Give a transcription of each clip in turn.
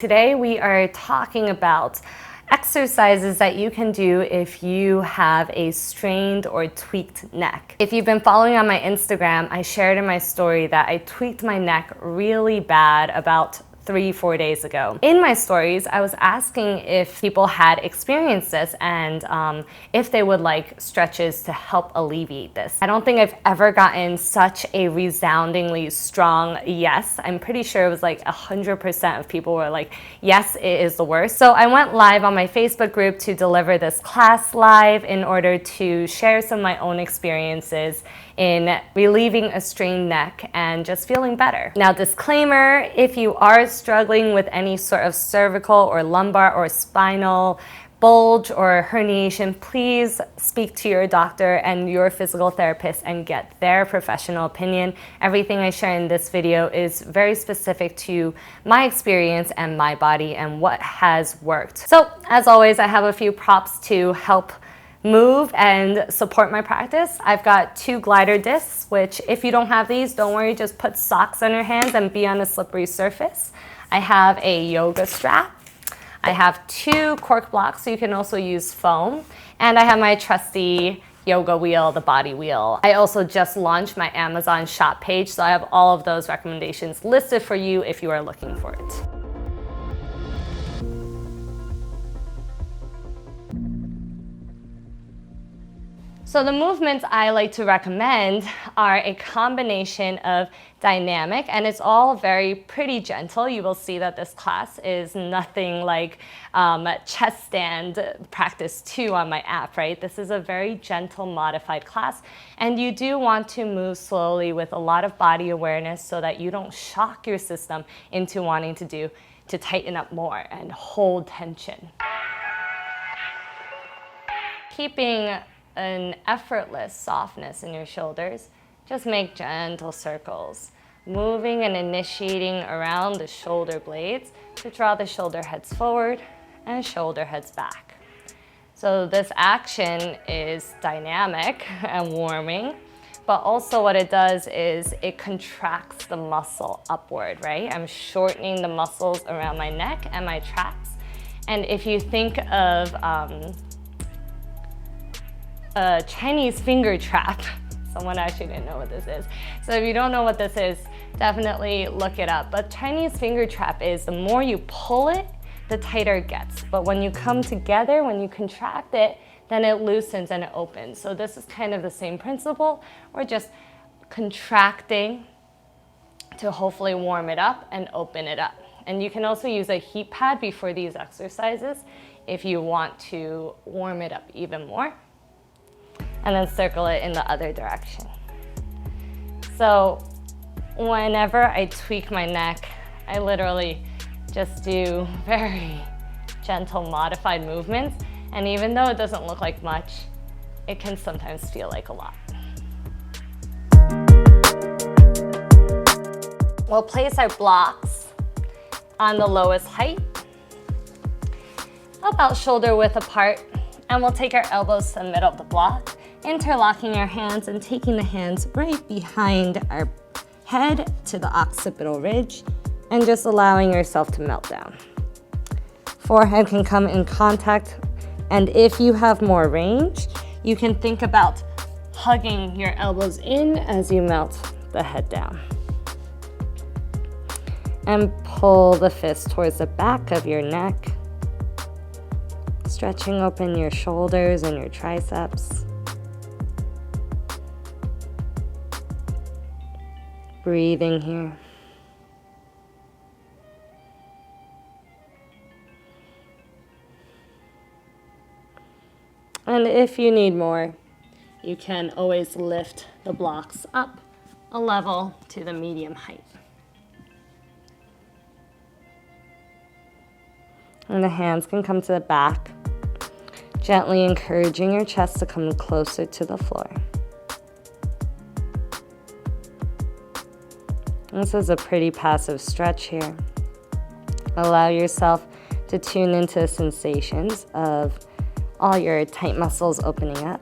Today we are talking about exercises that you can do if you have a strained or tweaked neck. If you've been following on my Instagram, I shared in my story that I tweaked my neck really bad about 3-4 days ago. In my stories, I was asking if people had experienced this and if they would like stretches to help alleviate this. I don't think I've ever gotten such a resoundingly strong yes. I'm pretty sure it was like 100% of people were like, yes, it is the worst. So I went live on my Facebook group to deliver this class live in order to share some of my own experiences in relieving a strained neck and just feeling better. Now, disclaimer, if you are struggling with any sort of cervical or lumbar or spinal bulge or herniation, please speak to your doctor and your physical therapist and get their professional opinion. Everything I share in this video is very specific to my experience and my body and what has worked. So, as always, I have a few props to help move and support my practice. I've got 2 glider discs, which if you don't have these, don't worry, just put socks on your hands and be on a slippery surface. I have a yoga strap. I have 2 cork blocks, so you can also use foam. And I have my trusty yoga wheel, the body wheel. I also just launched my Amazon shop page, so I have all of those recommendations listed for you if you are looking for it. So the movements I like to recommend are a combination of dynamic, and it's all very pretty gentle. You will see that this class is nothing like chest stand practice 2 on my app, right? This is a very gentle modified class, and you do want to move slowly with a lot of body awareness so that you don't shock your system into wanting to tighten up more and hold tension. Keeping an effortless softness in your shoulders, just make gentle circles, moving and initiating around the shoulder blades to draw the shoulder heads forward and shoulder heads back. So this action is dynamic and warming, but also what it does is it contracts the muscle upward, right? I'm shortening the muscles around my neck and my traps. And if you think of a Chinese finger trap. Someone actually didn't know what this is. So if you don't know what this is, definitely look it up. But Chinese finger trap is the more you pull it, the tighter it gets. But when you come together, when you contract it, then it loosens and it opens. So this is kind of the same principle. We're just contracting to hopefully warm it up and open it up. And you can also use a heat pad before these exercises if you want to warm it up even more. And then circle it in the other direction. So whenever I tweak my neck, I literally just do very gentle modified movements. And even though it doesn't look like much, it can sometimes feel like a lot. We'll place our blocks on the lowest height, about shoulder width apart, and we'll take our elbows to the middle of the block, interlocking our hands and taking the hands right behind our head to the occipital ridge and just allowing yourself to melt down. Forehead can come in contact, and if you have more range, you can think about hugging your elbows in as you melt the head down. And pull the fist towards the back of your neck, stretching open your shoulders and your triceps. Breathing here. And if you need more, you can always lift the blocks up a level to the medium height. And the hands can come to the back, gently encouraging your chest to come closer to the floor. This is a pretty passive stretch here. Allow yourself to tune into the sensations of all your tight muscles opening up.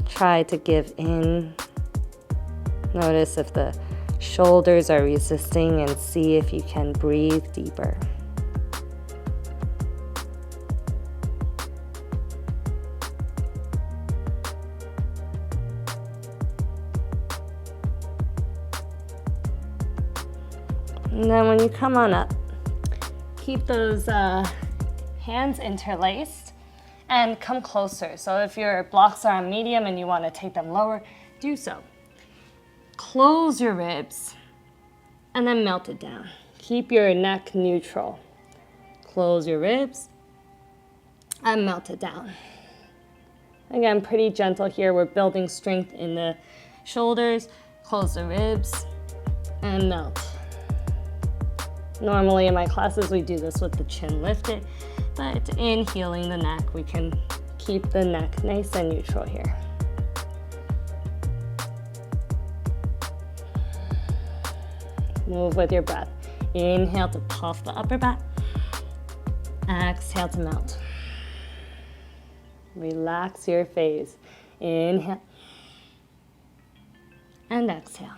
Try to give in. Notice if the Shoulders are resisting, and see if you can breathe deeper. And then when you come on up, keep those hands interlaced and come closer. So if your blocks are on medium and you want to take them lower, do so. Close your ribs and then melt it down. Keep your neck neutral. Close your ribs and melt it down. Again, pretty gentle here. We're building strength in the shoulders. Close the ribs and melt. Normally in my classes, we do this with the chin lifted, but in healing the neck, we can keep the neck nice and neutral here. Move with your breath. Inhale to puff the upper back. Exhale to melt. Relax your face. Inhale and exhale.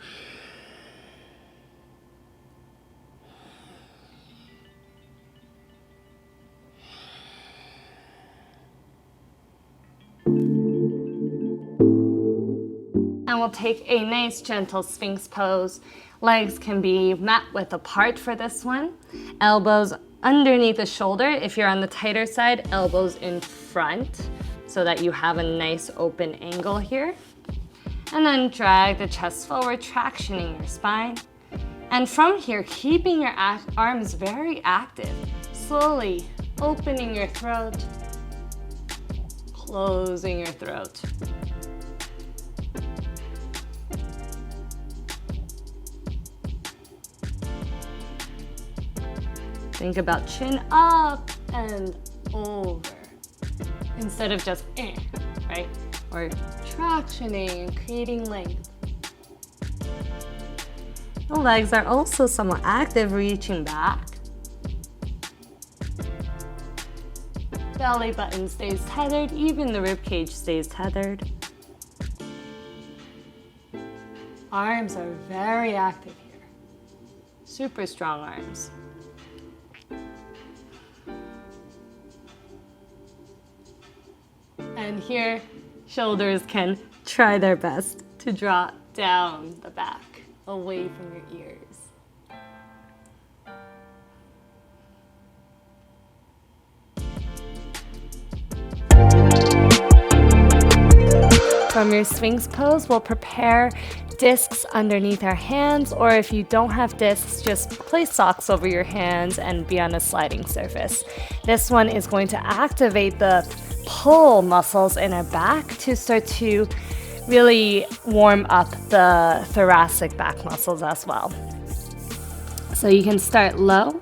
And we'll take a nice gentle Sphinx pose. Legs can be mat width apart for this one. Elbows underneath the shoulder. If you're on the tighter side, elbows in front so that you have a nice open angle here. And then drag the chest forward, tractioning your spine. And from here, keeping your arms very active. Slowly opening your throat, closing your throat. Think about chin up and over, instead of just right? Or tractioning and creating length. The legs are also somewhat active, reaching back. Belly button stays tethered, even the rib cage stays tethered. Arms are very active here. Super strong arms. And here, shoulders can try their best to draw down the back, away from your ears. From your Sphinx pose, we'll prepare discs underneath our hands, or if you don't have discs, just place socks over your hands and be on a sliding surface. This one is going to activate the pull muscles in our back to start to really warm up the thoracic back muscles as well. So you can start low.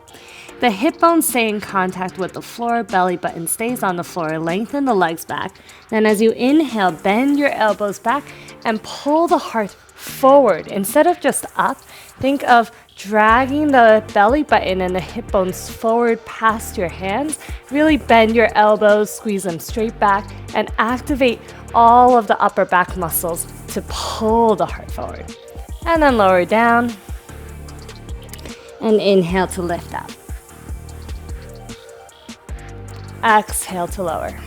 The hip bones stay in contact with the floor, belly button stays on the floor, lengthen the legs back. Then as you inhale, bend your elbows back and pull the heart forward. Instead of just up, think of dragging the belly button and the hip bones forward past your hands. Really bend your elbows, squeeze them straight back, and activate all of the upper back muscles to pull the heart forward. And then lower down, and inhale to lift up. Exhale to lower.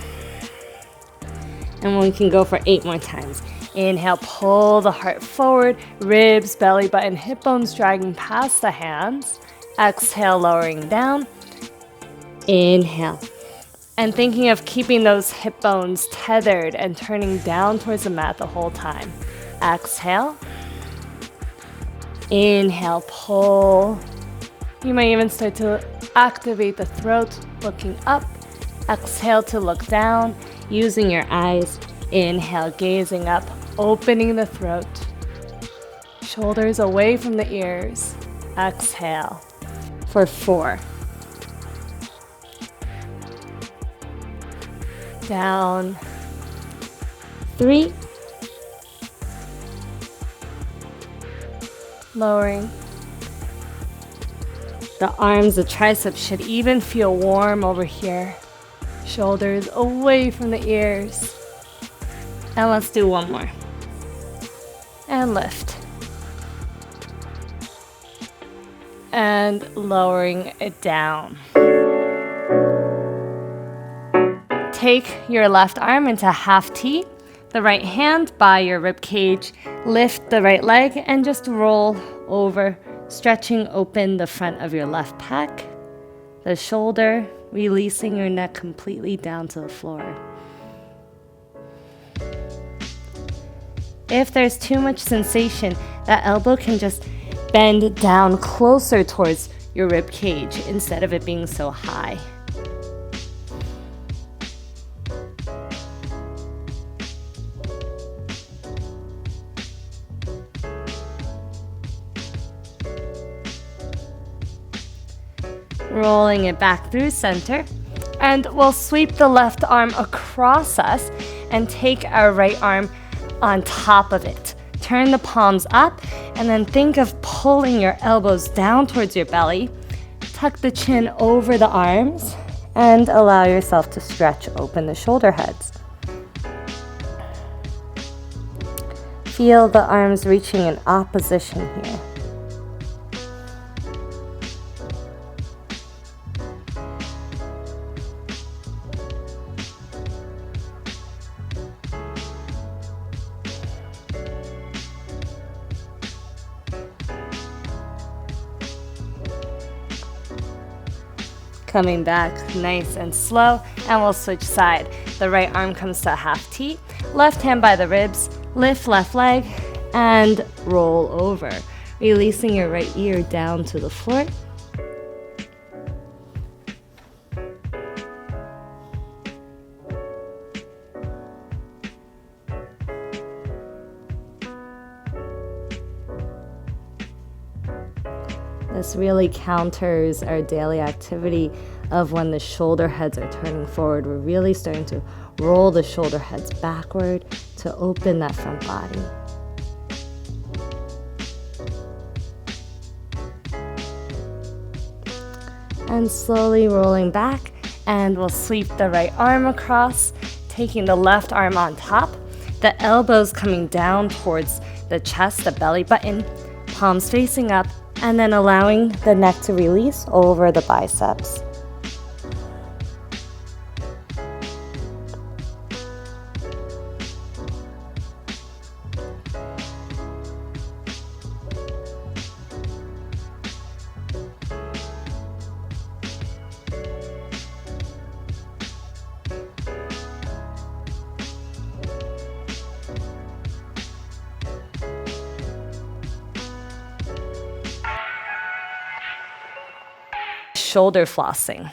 And we can go for 8 more times. Inhale, pull the heart forward, ribs, belly button, hip bones dragging past the hands. Exhale, lowering down. Inhale. And thinking of keeping those hip bones tethered and turning down towards the mat the whole time. Exhale. Inhale, pull. You might even start to activate the throat, looking up. Exhale to look down, using your eyes. Inhale, gazing up, opening the throat. Shoulders away from the ears. Exhale for 4. Down. 3. Lowering. The arms, the triceps should even feel warm over here. Shoulders away from the ears. And let's do one more. And lift. and lowering it down. Take your left arm into half T, the right hand by your rib cage, lift the right leg and just roll over, stretching open the front of your left pec, the shoulder, releasing your neck completely down to the floor. If there's too much sensation, that elbow can just bend down closer towards your rib cage instead of it being so high. Rolling it back through center, and we'll sweep the left arm across us and take our right arm on top of it. Turn the palms up and then think of pulling your elbows down towards your belly. Tuck the chin over the arms and allow yourself to stretch open the shoulder heads. Feel the arms reaching in opposition here. Coming back nice and slow, and we'll switch side. The right arm comes to half T, left hand by the ribs, lift left leg, and roll over, releasing your right ear down to the floor. This really counters our daily activity of when the shoulder heads are turning forward. We're really starting to roll the shoulder heads backward to open that front body. And slowly rolling back, and we'll sweep the right arm across, taking the left arm on top, the elbows coming down towards the chest, the belly button, palms facing up, and then allowing the neck to release over the biceps. Shoulder flossing.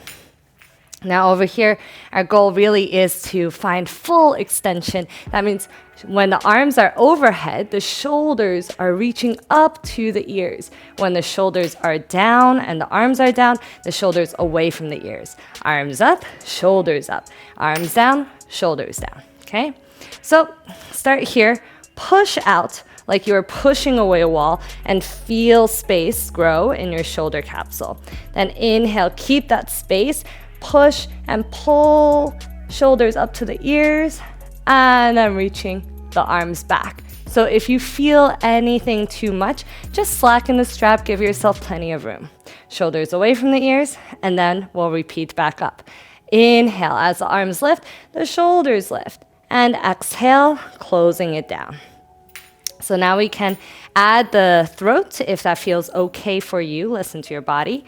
Now over here, our goal really is to find full extension. That means when the arms are overhead, the shoulders are reaching up to the ears. When the shoulders are down and the arms are down, the shoulders away from the ears. Arms up, shoulders up. Arms down, shoulders down. Okay? So start here, push out like you are pushing away a wall, and feel space grow in your shoulder capsule. Then inhale, keep that space, push and pull shoulders up to the ears, and then reaching the arms back. So if you feel anything too much, just slacken the strap, give yourself plenty of room. Shoulders away from the ears, and then we'll repeat back up. Inhale, as the arms lift, the shoulders lift, and exhale, closing it down. So now we can add the throat if that feels okay for you. Listen to your body.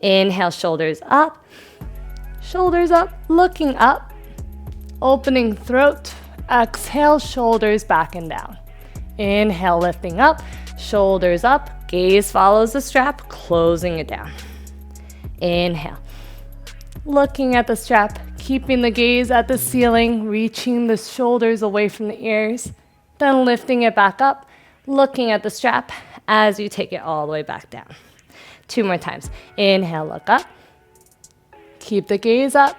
Inhale, shoulders up, looking up, opening throat. Exhale, shoulders back and down. Inhale, lifting up, shoulders up, gaze follows the strap, closing it down. Inhale, looking at the strap, keeping the gaze at the ceiling, reaching the shoulders away from the ears. Then lifting it back up, looking at the strap as you take it all the way back down. 2 more times. Inhale, look up. Keep the gaze up.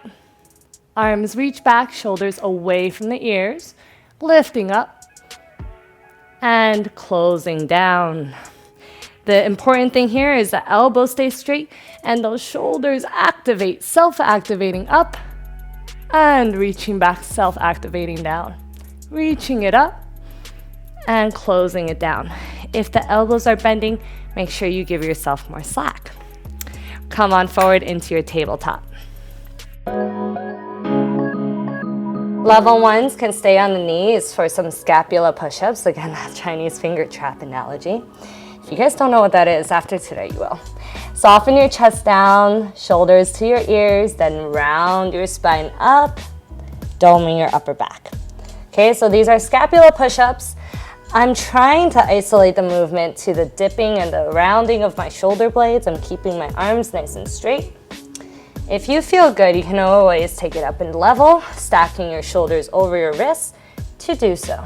Arms reach back, shoulders away from the ears. Lifting up and closing down. The important thing here is the elbows stay straight and those shoulders activate, self-activating up and reaching back, self-activating down. Reaching it up and closing it down. If the elbows are bending, make sure you give yourself more slack. come on forward into your tabletop. Level ones can stay on the knees for some scapular push-ups. Again, that Chinese finger trap analogy. If you guys don't know what that is, after today you will. Soften your chest down, shoulders to your ears, then round your spine up, doming your upper back. Okay, so these are scapular push-ups. I'm trying to isolate the movement to the dipping and the rounding of my shoulder blades. I'm keeping my arms nice and straight. If you feel good, you can always take it up and level, stacking your shoulders over your wrists to do so.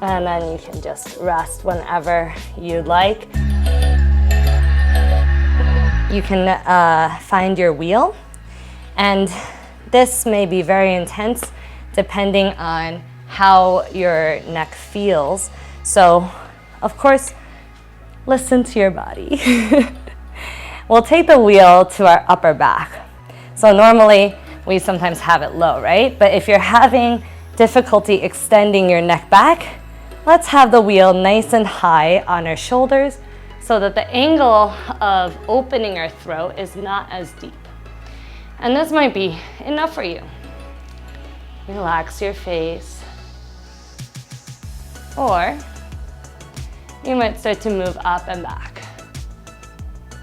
And then you can just rest whenever you'd like. You can find your wheel, and this may be very intense depending on how your neck feels. So, of course, listen to your body. We'll take the wheel to our upper back. So normally we sometimes have it low, right? But if you're having difficulty extending your neck back, let's have the wheel nice and high on our shoulders so that the angle of opening our throat is not as deep. And this might be enough for you. Relax your face. Or you might start to move up and back,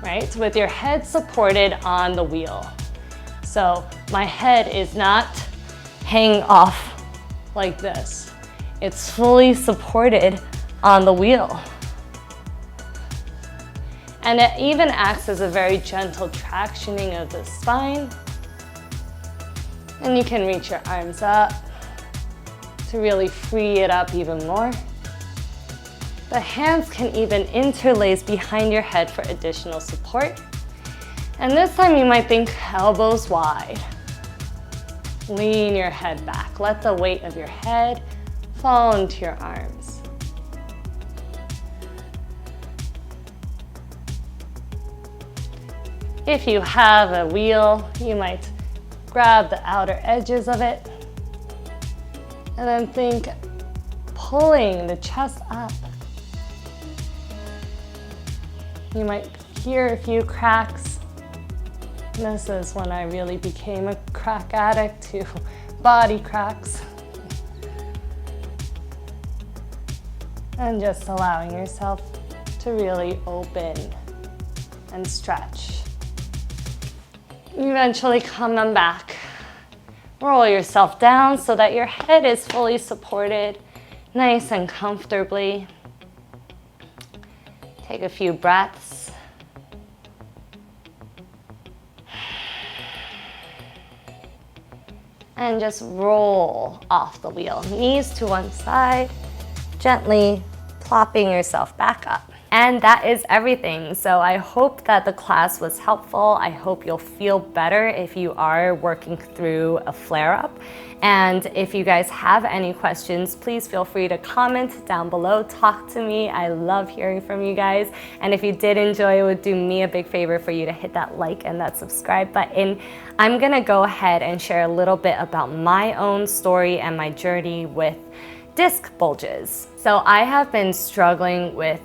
right? With your head supported on the wheel. So my head is not hanging off like this. It's fully supported on the wheel. And it even acts as a very gentle tractioning of the spine. And you can reach your arms up to really free it up even more. The hands can even interlace behind your head for additional support. And this time you might think elbows wide. Lean your head back. Let the weight of your head fall into your arms. If you have a wheel, you might grab the outer edges of it and then think pulling the chest up. You might hear a few cracks. This is when I really became a crack addict to body cracks. And just allowing yourself to really open and stretch. Eventually come on back. Roll yourself down so that your head is fully supported, nice and comfortably. Take a few breaths. And just roll off the wheel. Knees to one side, gently plopping yourself back up. And that is everything. So I hope that the class was helpful. I hope you'll feel better if you are working through a flare-up. And if you guys have any questions, please feel free to comment down below. Talk to me. I love hearing from you guys. And if you did enjoy, it would do me a big favor for you to hit that like and that subscribe button. I'm gonna go ahead and share a little bit about my own story and my journey with disc bulges. So I have been struggling with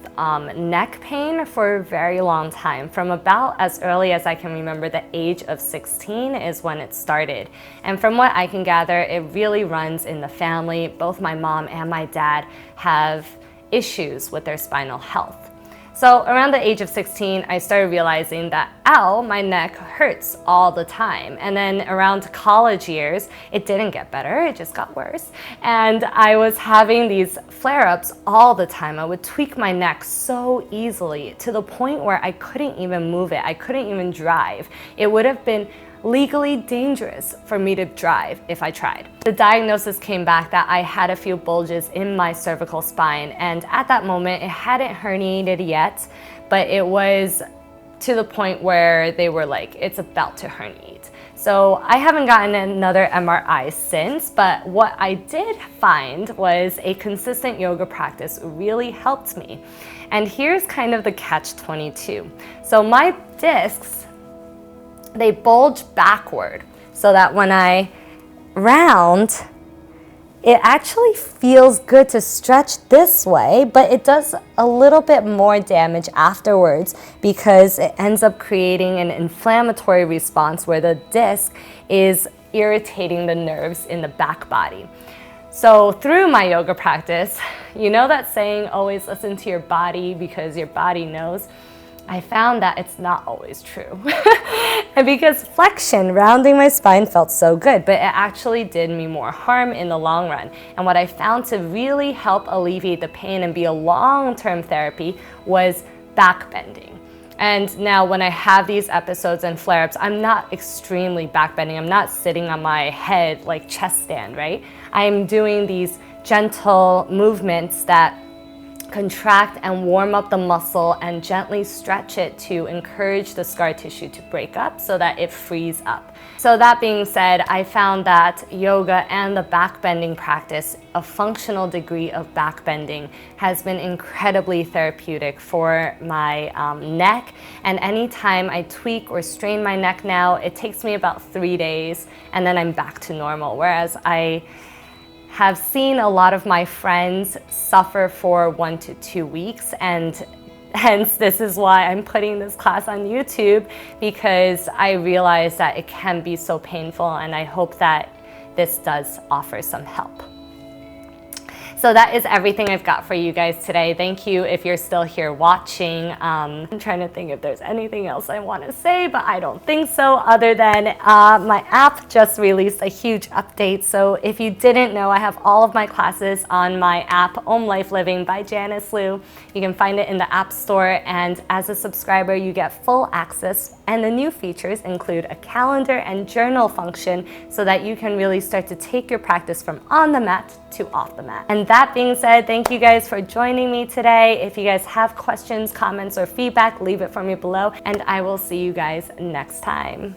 neck pain for a very long time. From about as early as I can remember, the age of 16 is when it started. And from what I can gather, it really runs in the family. Both my mom and my dad have issues with their spinal health. So around the age of 16, I started realizing that, ow, my neck hurts all the time. And then around college years, it didn't get better, it just got worse. And I was having these flare-ups all the time. I would tweak my neck so easily to the point where I couldn't even move it. I couldn't even drive. It would have been legally dangerous for me to drive if I tried. The diagnosis came back that I had a few bulges in my cervical spine, and at that moment it hadn't herniated yet, but it was to the point where they were like, it's about to herniate. So I haven't gotten another MRI since, but what I did find was a consistent yoga practice really helped me. And here's kind of the catch-22. So my discs they bulge backward so that when I round, it actually feels good to stretch this way, but it does a little bit more damage afterwards because it ends up creating an inflammatory response where the disc is irritating the nerves in the back body. So through my yoga practice, you know that saying, always listen to your body because your body knows? I found that it's not always true. And because flexion, rounding my spine felt so good, but it actually did me more harm in the long run. And what I found to really help alleviate the pain and be a long-term therapy was back bending. And now when I have these episodes and flare-ups, I'm not extremely back bending. I'm not sitting on my head like chest stand, right? I'm doing these gentle movements that contract and warm up the muscle and gently stretch it to encourage the scar tissue to break up so that it frees up. So that being said, I found that yoga and the back bending practice, a functional degree of back bending, has been incredibly therapeutic for my neck. And anytime I tweak or strain my neck now, it takes me about 3 days and then I'm back to normal. Whereas I have seen a lot of my friends suffer for 1 to 2 weeks, and hence this is why I'm putting this class on YouTube, because I realize that it can be so painful, and I hope that this does offer some help. So that is everything I've got for you guys today. Thank you if you're still here watching. I'm trying to think if there's anything else I want to say, but I don't think so, other than my app just released a huge update. So if you didn't know, I have all of my classes on my app, Om Life Living by Janice Liu. You can find it in the App Store, and as a subscriber, you get full access. And the new features include a calendar and journal function so that you can really start to take your practice from on the mat to off the mat. And that being said, thank you guys for joining me today. If you guys have questions, comments, or feedback, leave it for me below, and I will see you guys next time.